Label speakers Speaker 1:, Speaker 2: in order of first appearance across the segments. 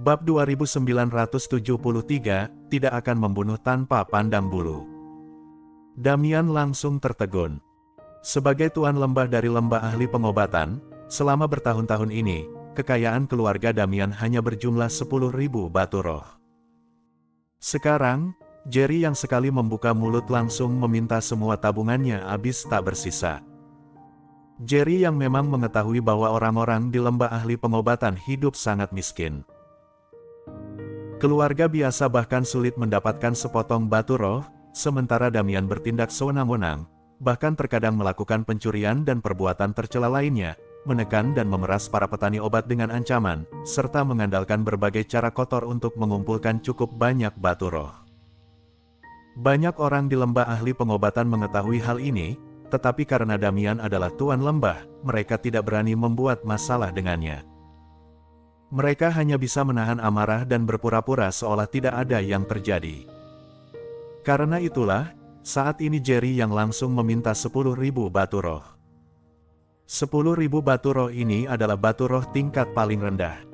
Speaker 1: Bab 2973, tidak akan membunuh tanpa pandang bulu. Damian langsung tertegun. Sebagai tuan lembah dari lembah ahli pengobatan, selama bertahun-tahun ini, kekayaan keluarga Damian hanya berjumlah 10.000 batu roh. Sekarang, Jerry yang sekali membuka mulut langsung meminta semua tabungannya habis tak bersisa. Jerry yang memang mengetahui bahwa orang-orang di lembah ahli pengobatan hidup sangat miskin. Keluarga biasa bahkan sulit mendapatkan sepotong batu roh, sementara Damian bertindak sewenang-wenang, bahkan terkadang melakukan pencurian dan perbuatan tercela lainnya, menekan dan memeras para petani obat dengan ancaman, serta mengandalkan berbagai cara kotor untuk mengumpulkan cukup banyak batu roh. Banyak orang di lembah ahli pengobatan mengetahui hal ini, tetapi karena Damian adalah tuan lembah, mereka tidak berani membuat masalah dengannya. Mereka hanya bisa menahan amarah dan berpura-pura seolah tidak ada yang terjadi. Karena itulah, saat ini Jerry yang langsung meminta 10.000 batu roh. 10.000 batu roh ini adalah batu roh tingkat paling rendah.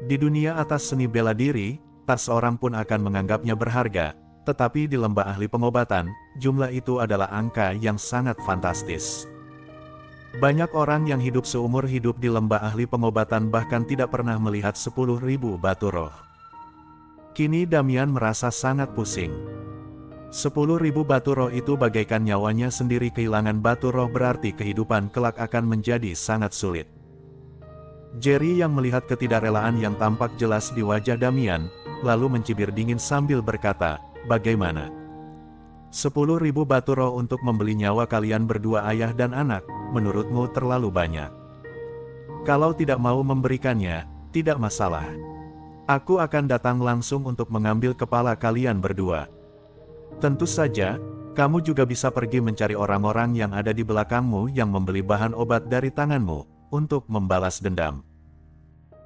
Speaker 1: Di dunia atas seni bela diri, tak seorang pun akan menganggapnya berharga, tetapi di lembah ahli pengobatan, jumlah itu adalah angka yang sangat fantastis. Banyak orang yang hidup seumur hidup di lembah ahli pengobatan bahkan tidak pernah melihat 10.000 batu roh. Kini Damian merasa sangat pusing. 10.000 batu roh itu bagaikan nyawanya sendiri, kehilangan batu roh berarti kehidupan kelak akan menjadi sangat sulit. Jerry yang melihat ketidakrelaan yang tampak jelas di wajah Damian, lalu mencibir dingin sambil berkata, "Bagaimana? 10.000 batu roh untuk membeli nyawa kalian berdua ayah dan anak, menurutmu terlalu banyak? Kalau tidak mau memberikannya, tidak masalah. Aku akan datang langsung untuk mengambil kepala kalian berdua. Tentu saja, kamu juga bisa pergi mencari orang-orang yang ada di belakangmu yang membeli bahan obat dari tanganmu, untuk membalas dendam.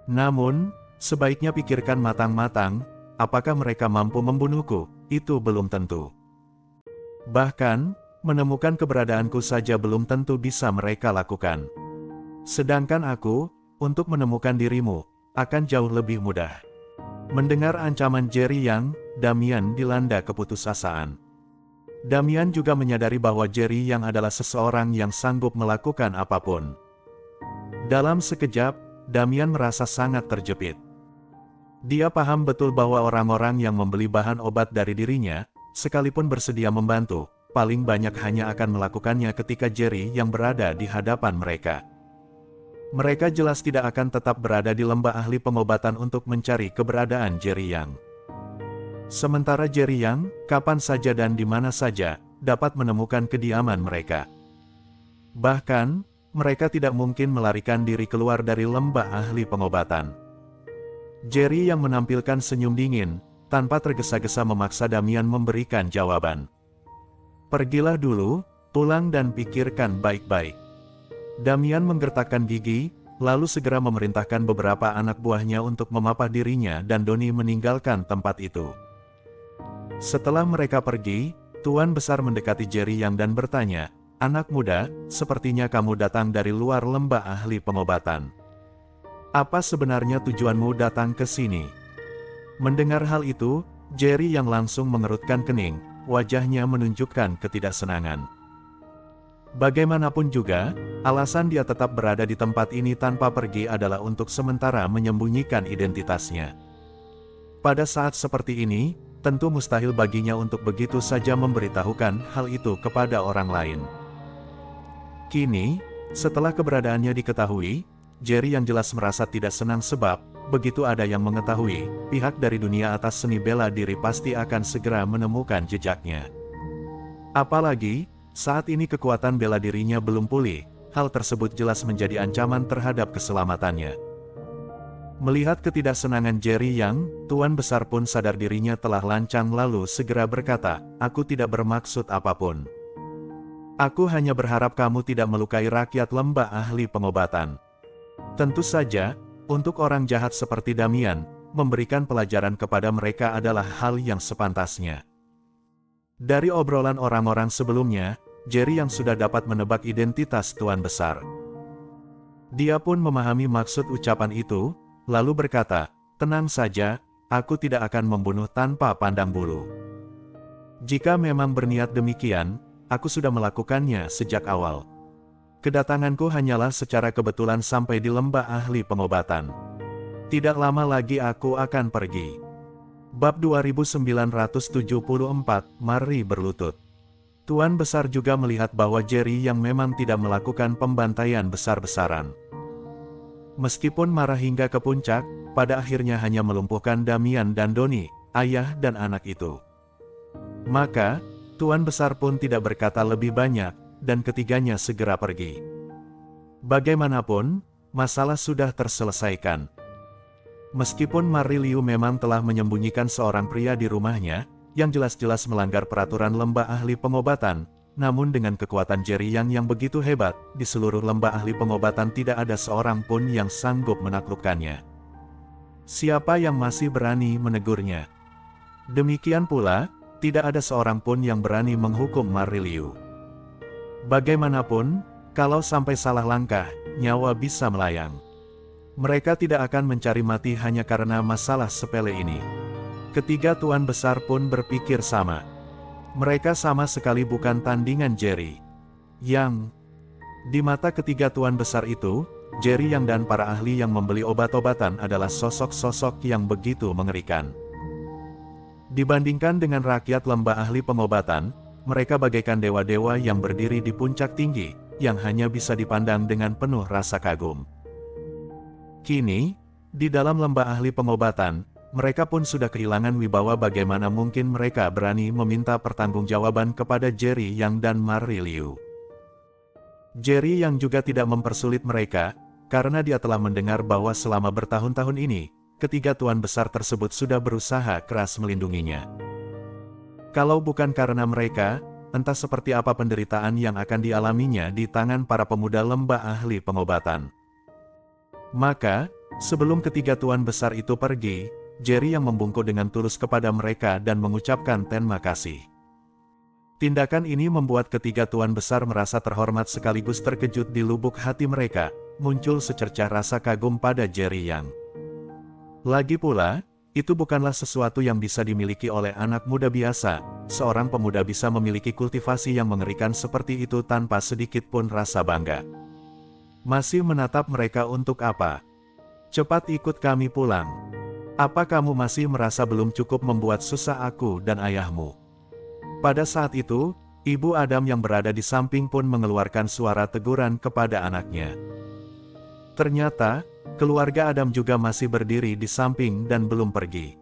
Speaker 1: Namun, sebaiknya pikirkan matang-matang, apakah mereka mampu membunuhku, itu belum tentu. Bahkan, menemukan keberadaanku saja belum tentu bisa mereka lakukan. Sedangkan aku, untuk menemukan dirimu, akan jauh lebih mudah." Mendengar ancaman Jerry yang, Damian dilanda keputusasaan. Damian juga menyadari bahwa Jerry yang adalah seseorang yang sanggup melakukan apapun. Dalam sekejap, Damian merasa sangat terjepit. Dia paham betul bahwa orang-orang yang membeli bahan obat dari dirinya, sekalipun bersedia membantu, paling banyak hanya akan melakukannya ketika Jerry yang berada di hadapan mereka. Mereka jelas tidak akan tetap berada di lembah ahli pengobatan untuk mencari keberadaan Jerry Yang. Sementara Jerry Yang, kapan saja dan di mana saja, dapat menemukan kediaman mereka. Bahkan, mereka tidak mungkin melarikan diri keluar dari lembah ahli pengobatan. Jerry yang menampilkan senyum dingin, tanpa tergesa-gesa memaksa Damian memberikan jawaban. "Pergilah dulu, pulang dan pikirkan baik-baik." Damian menggertakkan gigi, lalu segera memerintahkan beberapa anak buahnya untuk memapah dirinya dan Donnie meninggalkan tempat itu. Setelah mereka pergi, Tuan Besar mendekati Jerry Yang dan bertanya, "Anak muda, sepertinya kamu datang dari luar lembah ahli pengobatan. Apa sebenarnya tujuanmu datang ke sini?" Mendengar hal itu, Jerry Yang langsung mengerutkan kening, wajahnya menunjukkan ketidaksenangan. Bagaimanapun juga, alasan dia tetap berada di tempat ini tanpa pergi adalah untuk sementara menyembunyikan identitasnya. Pada saat seperti ini, tentu mustahil baginya untuk begitu saja memberitahukan hal itu kepada orang lain. Kini, setelah keberadaannya diketahui, Jerry yang jelas merasa tidak senang sebab, begitu ada yang mengetahui, pihak dari dunia atas seni bela diri pasti akan segera menemukan jejaknya. Apalagi, saat ini kekuatan bela dirinya belum pulih, hal tersebut jelas menjadi ancaman terhadap keselamatannya. Melihat ketidaksenangan Jerry Yang, Tuan Besar pun sadar dirinya telah lancang lalu segera berkata, "Aku tidak bermaksud apapun. Aku hanya berharap kamu tidak melukai rakyat lembah ahli pengobatan. Tentu saja, untuk orang jahat seperti Damian, memberikan pelajaran kepada mereka adalah hal yang sepantasnya." Dari obrolan orang-orang sebelumnya, Jerry yang sudah dapat menebak identitas Tuan Besar. Dia pun memahami maksud ucapan itu, lalu berkata, tenang saja, aku tidak akan membunuh tanpa pandang bulu. Jika memang berniat demikian, aku sudah melakukannya sejak awal. Kedatanganku hanyalah secara kebetulan sampai di lembah ahli pengobatan. Tidak lama lagi aku akan pergi. Bab 2974, Mari berlutut. Tuan Besar juga melihat bahwa Jerry yang memang tidak melakukan pembantaian besar-besaran. Meskipun marah hingga ke puncak, pada akhirnya hanya melumpuhkan Damian dan Donnie, ayah dan anak itu. Maka, Tuan Besar pun tidak berkata lebih banyak, dan ketiganya segera pergi. Bagaimanapun, masalah sudah terselesaikan. Meskipun Mariliu memang telah menyembunyikan seorang pria di rumahnya, yang jelas-jelas melanggar peraturan lembah ahli pengobatan, namun dengan kekuatan Jerry yang begitu hebat, di seluruh lembah ahli pengobatan tidak ada seorang pun yang sanggup menaklukkannya. Siapa yang masih berani menegurnya? Demikian pula, tidak ada seorang pun yang berani menghukum Mariliu. Bagaimanapun, kalau sampai salah langkah, nyawa bisa melayang. Mereka tidak akan mencari mati hanya karena masalah sepele ini. Ketiga Tuan Besar pun berpikir sama. Mereka sama sekali bukan tandingan Jerry. Yang di mata ketiga Tuan Besar itu, Jerry Yang dan para ahli yang membeli obat-obatan adalah sosok-sosok yang begitu mengerikan. Dibandingkan dengan rakyat lembah ahli pengobatan, mereka bagaikan dewa-dewa yang berdiri di puncak tinggi, yang hanya bisa dipandang dengan penuh rasa kagum. Kini, di dalam lembah ahli pengobatan, mereka pun sudah kehilangan wibawa. Bagaimana mungkin mereka berani meminta pertanggungjawaban kepada Jerry Yang dan Mariliu. Jerry Yang juga tidak mempersulit mereka, karena dia telah mendengar bahwa selama bertahun-tahun ini, ketiga Tuan Besar tersebut sudah berusaha keras melindunginya. Kalau bukan karena mereka, entah seperti apa penderitaan yang akan dialaminya di tangan para pemuda lembah ahli pengobatan. Maka, sebelum ketiga Tuan Besar itu pergi, Jerry Yang membungkuk dengan tulus kepada mereka dan mengucapkan terima kasih. Tindakan ini membuat ketiga Tuan Besar merasa terhormat sekaligus terkejut. Di lubuk hati mereka, muncul secercah rasa kagum pada Jerry Yang. Lagi pula, itu bukanlah sesuatu yang bisa dimiliki oleh anak muda biasa. Seorang pemuda bisa memiliki kultivasi yang mengerikan seperti itu tanpa sedikit pun rasa bangga. Masih menatap mereka untuk apa? Cepat ikut kami pulang. Apa kamu masih merasa belum cukup membuat susah aku dan ayahmu? Pada saat itu, Ibu Adam yang berada di samping pun mengeluarkan suara teguran kepada anaknya. Ternyata, keluarga Adam juga masih berdiri di samping dan belum pergi.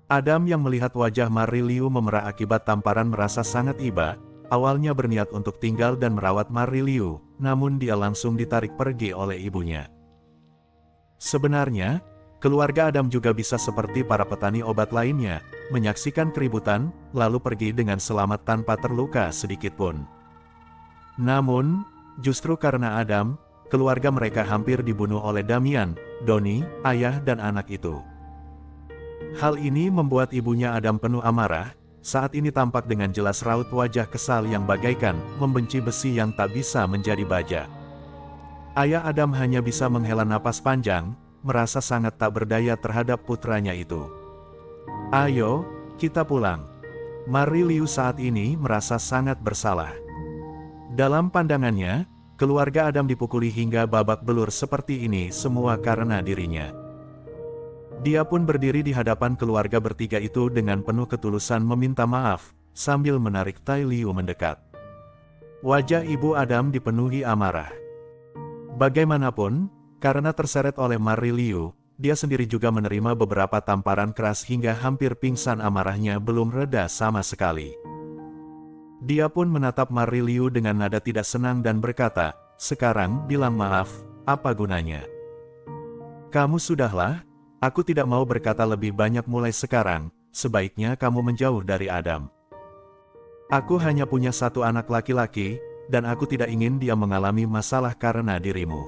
Speaker 1: Adam yang melihat wajah Mariliu memerah akibat tamparan merasa sangat iba. Awalnya berniat untuk tinggal dan merawat Mariliu, namun dia langsung ditarik pergi oleh ibunya. Sebenarnya, keluarga Adam juga bisa seperti para petani obat lainnya, menyaksikan keributan, lalu pergi dengan selamat tanpa terluka sedikitpun. Namun, justru karena Adam, keluarga mereka hampir dibunuh oleh Damian, Donnie, ayah dan anak itu. Hal ini membuat ibunya Adam penuh amarah. Saat ini tampak dengan jelas raut wajah kesal yang bagaikan membenci besi yang tak bisa menjadi baja. Ayah Adam hanya bisa menghela napas panjang, merasa sangat tak berdaya terhadap putranya itu. Ayo, kita pulang. Mariliu saat ini merasa sangat bersalah. Dalam pandangannya, keluarga Adam dipukuli hingga babak belur seperti ini semua karena dirinya. Dia pun berdiri di hadapan keluarga bertiga itu dengan penuh ketulusan meminta maaf, sambil menarik Tai Liu mendekat. Wajah Ibu Adam dipenuhi amarah. Bagaimanapun, karena terseret oleh Mariliu, dia sendiri juga menerima beberapa tamparan keras hingga hampir pingsan. Amarahnya belum reda sama sekali. Dia pun menatap Mariliu dengan nada tidak senang dan berkata, "Sekarang bilang maaf, apa gunanya? Kamu sudahlah, aku tidak mau berkata lebih banyak mulai sekarang, sebaiknya kamu menjauh dari Adam. Aku hanya punya satu anak laki-laki, dan aku tidak ingin dia mengalami masalah karena dirimu.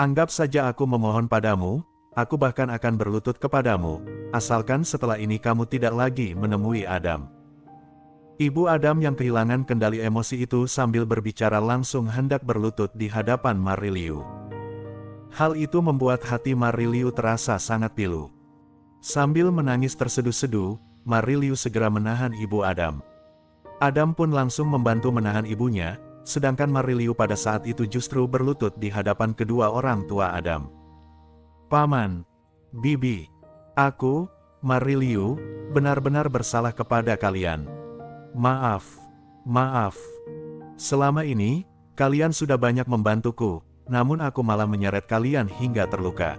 Speaker 1: Anggap saja aku memohon padamu, aku bahkan akan berlutut kepadamu, asalkan setelah ini kamu tidak lagi menemui Adam." Ibu Adam yang kehilangan kendali emosi itu sambil berbicara langsung hendak berlutut di hadapan Mariliu. Hal itu membuat hati Mariliu terasa sangat pilu. Sambil menangis terseduh-seduh, Mariliu segera menahan ibu Adam. Adam pun langsung membantu menahan ibunya, sedangkan Mariliu pada saat itu justru berlutut di hadapan kedua orang tua Adam. "Paman, Bibi, aku, Mariliu, benar-benar bersalah kepada kalian. Maaf, maaf. Selama ini, kalian sudah banyak membantuku, namun aku malah menyeret kalian hingga terluka.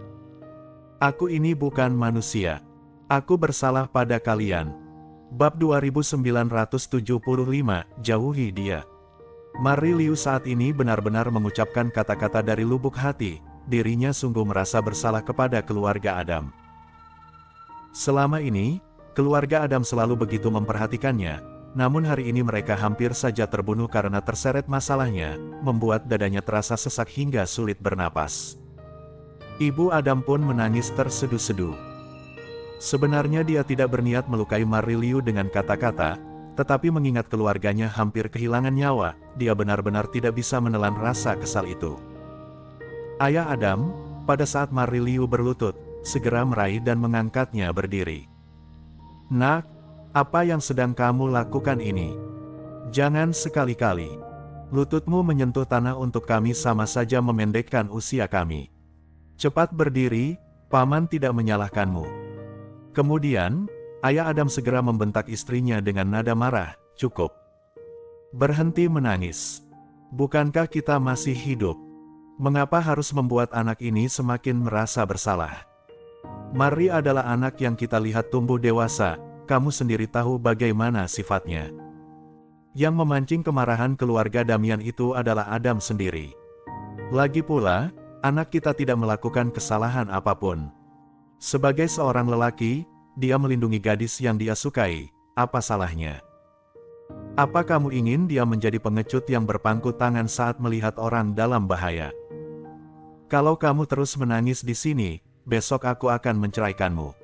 Speaker 1: Aku ini bukan manusia. Aku bersalah pada kalian." Bab 2975, jauhi dia. Mariliu saat ini benar-benar mengucapkan kata-kata dari lubuk hati, dirinya sungguh merasa bersalah kepada keluarga Adam. Selama ini, keluarga Adam selalu begitu memperhatikannya, namun hari ini mereka hampir saja terbunuh karena terseret masalahnya, membuat dadanya terasa sesak hingga sulit bernapas. Ibu Adam pun menangis terseduh-seduh. Sebenarnya dia tidak berniat melukai Mariliu dengan kata-kata, tetapi mengingat keluarganya hampir kehilangan nyawa, dia benar-benar tidak bisa menelan rasa kesal itu. Ayah Adam, pada saat Mariliu berlutut, segera meraih dan mengangkatnya berdiri. "Nak, apa yang sedang kamu lakukan ini? Jangan sekali-kali. Lututmu menyentuh tanah untuk kami sama saja memendekkan usia kami. Cepat berdiri, paman tidak menyalahkanmu." Kemudian, ayah Adam segera membentak istrinya dengan nada marah, "Cukup. Berhenti menangis. Bukankah kita masih hidup? Mengapa harus membuat anak ini semakin merasa bersalah? Mari adalah anak yang kita lihat tumbuh dewasa, kamu sendiri tahu bagaimana sifatnya." Yang memancing kemarahan keluarga Damian itu adalah Adam sendiri. Lagi pula, anak kita tidak melakukan kesalahan apapun. Sebagai seorang lelaki, dia melindungi gadis yang dia sukai, apa salahnya? Apa kamu ingin dia menjadi pengecut yang berpangku tangan saat melihat orang dalam bahaya? Kalau kamu terus menangis di sini, besok aku akan menceraikanmu.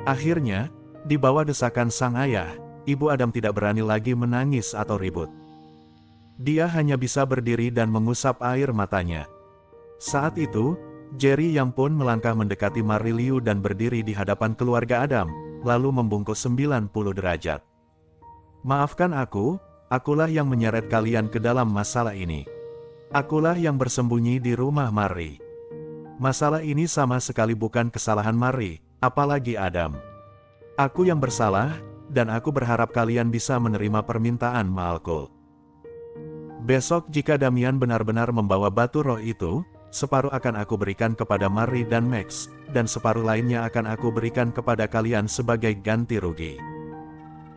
Speaker 1: Akhirnya, di bawah desakan sang ayah, ibu Adam tidak berani lagi menangis atau ribut. Dia hanya bisa berdiri dan mengusap air matanya. Saat itu, Jerry yang pun melangkah mendekati Mariliu dan berdiri di hadapan keluarga Adam, lalu membungkuk 90 derajat. "Maafkan aku, akulah yang menyeret kalian ke dalam masalah ini. Akulah yang bersembunyi di rumah Mari. Masalah ini sama sekali bukan kesalahan Mari, apalagi Adam. Aku yang bersalah, dan aku berharap kalian bisa menerima permintaan maafku. Besok jika Damian benar-benar membawa batu roh itu, separuh akan aku berikan kepada Mari dan Max, dan separuh lainnya akan aku berikan kepada kalian sebagai ganti rugi."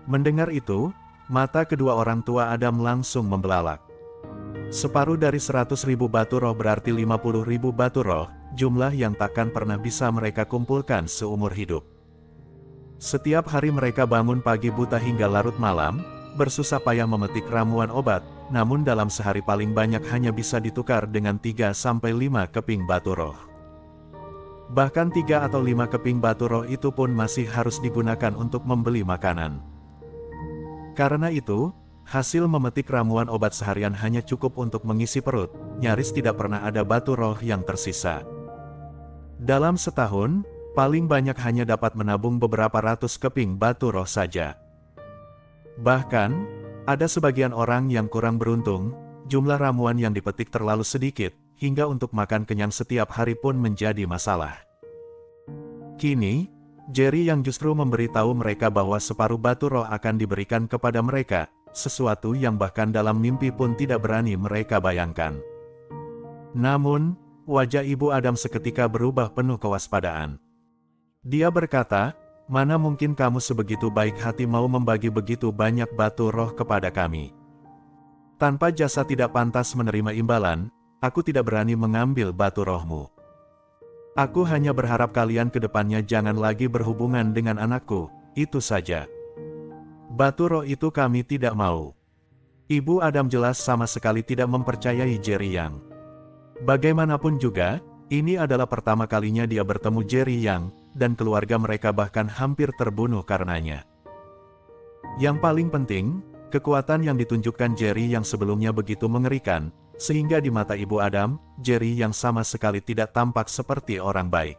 Speaker 1: Mendengar itu, mata kedua orang tua Adam langsung membelalak. Separuh dari 100.000 batu roh berarti 50.000 batu roh, jumlah yang takkan pernah bisa mereka kumpulkan seumur hidup. Setiap hari mereka bangun pagi buta hingga larut malam, bersusah payah memetik ramuan obat, namun dalam sehari paling banyak hanya bisa ditukar dengan 3-5 keping batu roh. Bahkan 3 atau 5 keping batu roh itu pun masih harus digunakan untuk membeli makanan. Karena itu, hasil memetik ramuan obat seharian hanya cukup untuk mengisi perut, nyaris tidak pernah ada batu roh yang tersisa. Dalam setahun, paling banyak hanya dapat menabung beberapa ratus keping batu roh saja. Bahkan, ada sebagian orang yang kurang beruntung, jumlah ramuan yang dipetik terlalu sedikit, hingga untuk makan kenyang setiap hari pun menjadi masalah. Kini, Jerry yang justru memberitahu mereka bahwa separuh batu roh akan diberikan kepada mereka, sesuatu yang bahkan dalam mimpi pun tidak berani mereka bayangkan. Namun, wajah ibu Adam seketika berubah penuh kewaspadaan. Dia berkata, "Mana mungkin kamu sebegitu baik hati mau membagi begitu banyak batu roh kepada kami? Tanpa jasa tidak pantas menerima imbalan, aku tidak berani mengambil batu rohmu. Aku hanya berharap kalian ke depannya jangan lagi berhubungan dengan anakku, itu saja. Batu roh itu kami tidak mau." Ibu Adam jelas sama sekali tidak mempercayai Jerry Yang. Bagaimanapun juga, ini adalah pertama kalinya dia bertemu Jerry Yang, dan keluarga mereka bahkan hampir terbunuh karenanya. Yang paling penting, kekuatan yang ditunjukkan Jerry yang sebelumnya begitu mengerikan, sehingga di mata Ibu Adam, Jerry yang sama sekali tidak tampak seperti orang baik.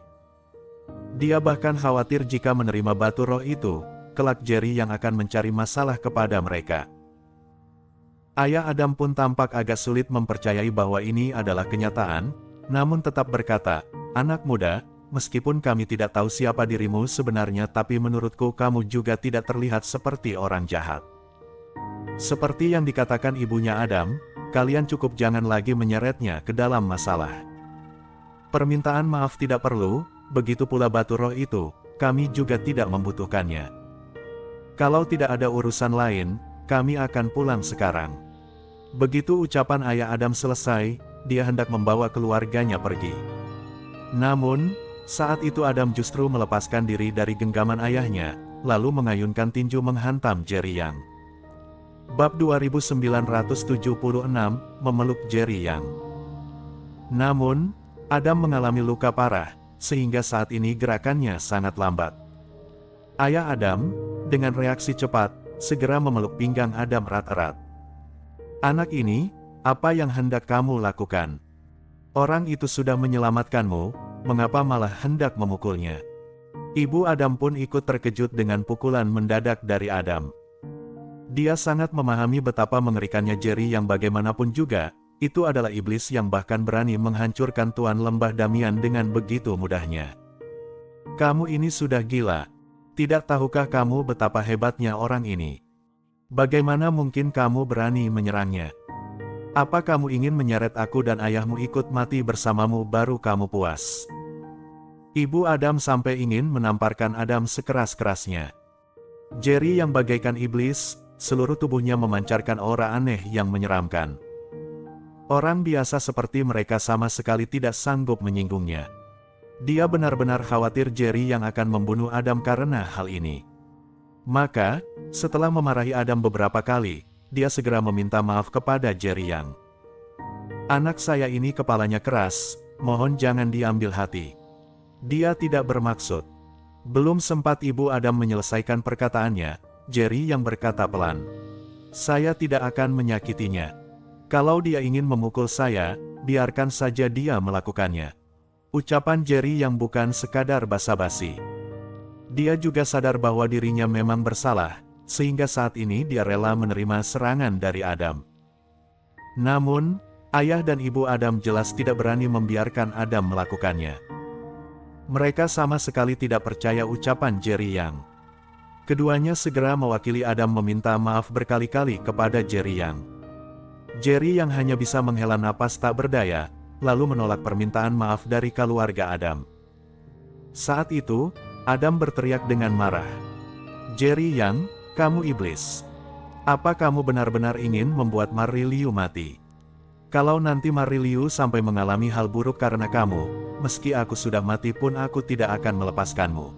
Speaker 1: Dia bahkan khawatir jika menerima batu roh itu, kelak Jerry yang akan mencari masalah kepada mereka. Ayah Adam pun tampak agak sulit mempercayai bahwa ini adalah kenyataan, namun tetap berkata, "Anak muda, meskipun kami tidak tahu siapa dirimu sebenarnya, tapi menurutku kamu juga tidak terlihat seperti orang jahat. Seperti yang dikatakan ibunya Adam, kalian cukup jangan lagi menyeretnya ke dalam masalah. Permintaan maaf tidak perlu, begitu pula batu roh itu, kami juga tidak membutuhkannya. Kalau tidak ada urusan lain, kami akan pulang sekarang." Begitu ucapan ayah Adam selesai, dia hendak membawa keluarganya pergi. Namun, saat itu Adam justru melepaskan diri dari genggaman ayahnya, lalu mengayunkan tinju menghantam Jerry Yang. Bab 2976, Memeluk Jerry Yang. Namun, Adam mengalami luka parah, sehingga saat ini gerakannya sangat lambat. Ayah Adam, dengan reaksi cepat, segera memeluk pinggang Adam erat-erat. "Anak ini, apa yang hendak kamu lakukan? Orang itu sudah menyelamatkanmu, mengapa malah hendak memukulnya?" Ibu Adam pun ikut terkejut dengan pukulan mendadak dari Adam. Dia sangat memahami betapa mengerikannya Jerry yang bagaimanapun juga, itu adalah iblis yang bahkan berani menghancurkan Tuan Lembah Damian dengan begitu mudahnya. "Kamu ini sudah gila. Tidak tahukah kamu betapa hebatnya orang ini? Bagaimana mungkin kamu berani menyerangnya? Apa kamu ingin menyeret aku dan ayahmu ikut mati bersamamu baru kamu puas?" Ibu Adam sampai ingin menamparkan Adam sekeras-kerasnya. Jerry yang bagaikan iblis, seluruh tubuhnya memancarkan aura aneh yang menyeramkan. Orang biasa seperti mereka sama sekali tidak sanggup menyinggungnya. Dia benar-benar khawatir Jerry yang akan membunuh Adam karena hal ini. Maka, setelah memarahi Adam beberapa kali, dia segera meminta maaf kepada Jerry Yang. "Anak saya ini kepalanya keras, mohon jangan diambil hati. Dia tidak bermaksud." Belum sempat Ibu Adam menyelesaikan perkataannya, Jerry yang berkata pelan, "Saya tidak akan menyakitinya. Kalau dia ingin memukul saya, biarkan saja dia melakukannya." Ucapan Jerry yang bukan sekadar basa-basi. Dia juga sadar bahwa dirinya memang bersalah, sehingga saat ini dia rela menerima serangan dari Adam. Namun, ayah dan ibu Adam jelas tidak berani membiarkan Adam melakukannya. Mereka sama sekali tidak percaya ucapan Jerry Yang. Keduanya segera mewakili Adam meminta maaf berkali-kali kepada Jerry Yang. Jerry yang hanya bisa menghela napas tak berdaya, lalu menolak permintaan maaf dari keluarga Adam. Saat itu, Adam berteriak dengan marah, "Jerry Yang, kamu iblis. Apa kamu benar-benar ingin membuat Mariliu mati? Kalau nanti Mariliu sampai mengalami hal buruk karena kamu, meski aku sudah mati pun aku tidak akan melepaskanmu.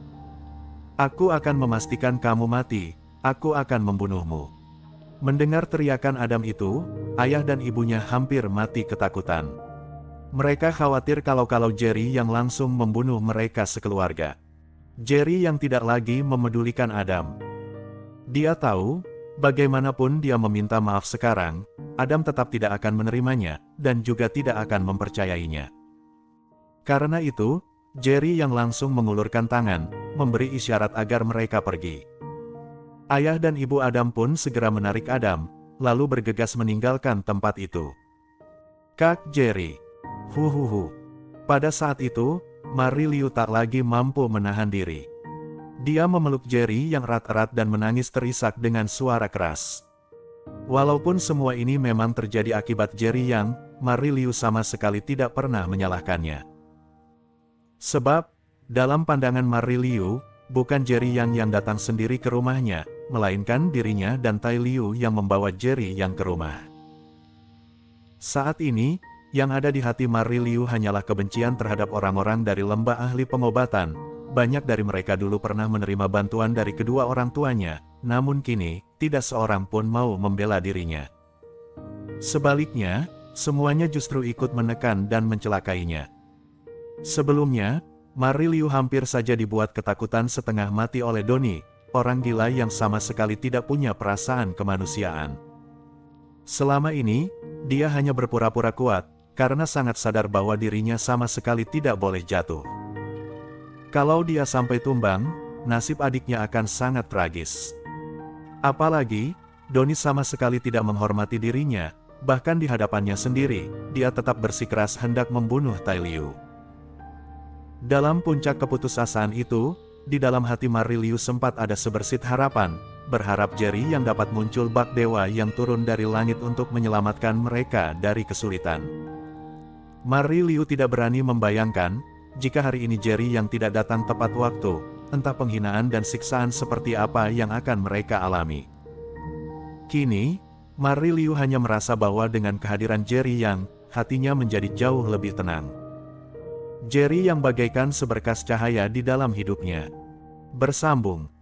Speaker 1: Aku akan memastikan kamu mati, aku akan membunuhmu." Mendengar teriakan Adam itu, ayah dan ibunya hampir mati ketakutan. Mereka khawatir kalau Jerry yang langsung membunuh mereka sekeluarga. Jerry yang tidak lagi memedulikan Adam. Dia tahu, bagaimanapun dia meminta maaf sekarang, Adam tetap tidak akan menerimanya, dan juga tidak akan mempercayainya. Karena itu, Jerry yang langsung mengulurkan tangan, memberi isyarat agar mereka pergi. Ayah dan ibu Adam pun segera menarik Adam, lalu bergegas meninggalkan tempat itu. "Kak Jerry." Huhuhu. Pada saat itu, Mariliu tak lagi mampu menahan diri. Dia memeluk Jerry yang erat-erat dan menangis terisak dengan suara keras. Walaupun semua ini memang terjadi akibat Jerry Yang, Mariliu sama sekali tidak pernah menyalahkannya. Sebab, dalam pandangan Mariliu, bukan Jerry yang datang sendiri ke rumahnya, melainkan dirinya dan Tai Liu yang membawa Jerry yang ke rumah. Saat ini, yang ada di hati Mariliu hanyalah kebencian terhadap orang-orang dari lembah ahli pengobatan. Banyak dari mereka dulu pernah menerima bantuan dari kedua orang tuanya, namun kini, tidak seorang pun mau membela dirinya. Sebaliknya, semuanya justru ikut menekan dan mencelakainya. Sebelumnya, Mariliu hampir saja dibuat ketakutan setengah mati oleh Doni, orang gila yang sama sekali tidak punya perasaan kemanusiaan. Selama ini, dia hanya berpura-pura kuat, karena sangat sadar bahwa dirinya sama sekali tidak boleh jatuh. Kalau dia sampai tumbang, nasib adiknya akan sangat tragis. Apalagi, Doni sama sekali tidak menghormati dirinya, bahkan di hadapannya sendiri, dia tetap bersikeras hendak membunuh Tai Liu. Dalam puncak keputusasaan itu, di dalam hati Mariliu sempat ada sebersit harapan, berharap Jerry yang dapat muncul bak dewa yang turun dari langit untuk menyelamatkan mereka dari kesulitan. Mariliu tidak berani membayangkan, jika hari ini Jerry yang tidak datang tepat waktu, entah penghinaan dan siksaan seperti apa yang akan mereka alami. Kini, Mariliu hanya merasa bahwa dengan kehadiran Jerry yang, hatinya menjadi jauh lebih tenang. Jerry yang bagaikan seberkas cahaya di dalam hidupnya. Bersambung.